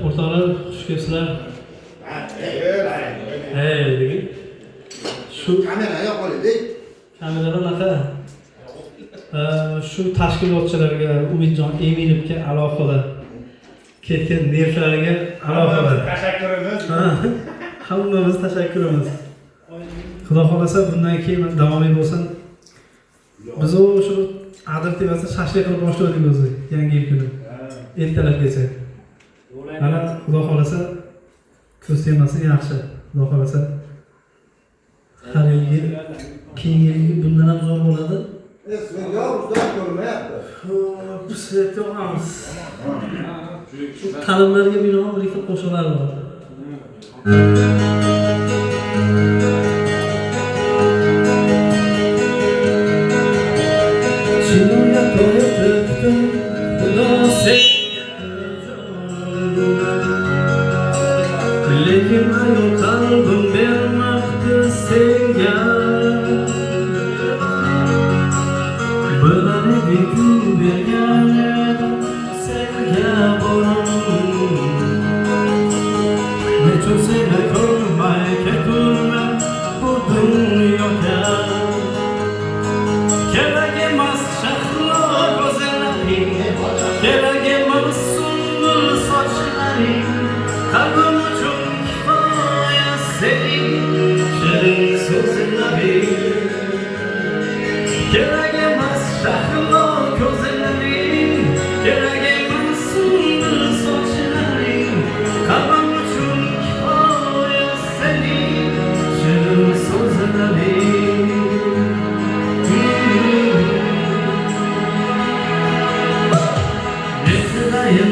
O'rtoqlar, xush kelibsizlar. Hey, degan. Shu kamera yo'q qo'ydik. kameralar naqa? Shu tashkilotchilarga, Umidjon Eminovga alohida ketgan nervlariga alohida Tashakkurimiz. hammamiz tashakkurimiz. Xudo xolasa bundan keyin davomiy bo'lsin. Biz o'sha Adil tevasida shashlik qilib boshladik o'zi, yangi yil kuni. Ertalabgacha. Mana Xudo xolasa kuz temasi yaxshi. Xudo xolasa har yilgi keyingi yilgi bundan ham zo'r bo'ladi. Yo'q, ustoz ko'rmayapti. Biz yo'qamiz. Ta'limlarga binoan bir ikkita qo'shiqlar bor. Lekin ayol qalbim bermoqda senga. Bilan eding bergan edim senga borim. Nechun seni ko'rmay keturman bu dunyoga. Kerak emas shahlo go'zallaring, kerak emas sunbul sochlaring. Qalbim uchun kifoya sening shirin so'zlaring. Kerak emas shahlo ko'zlaring, kerak emas sunbul sochlaring. Qalbim uchun kifoya sening shirin so'zlaring. Yetayim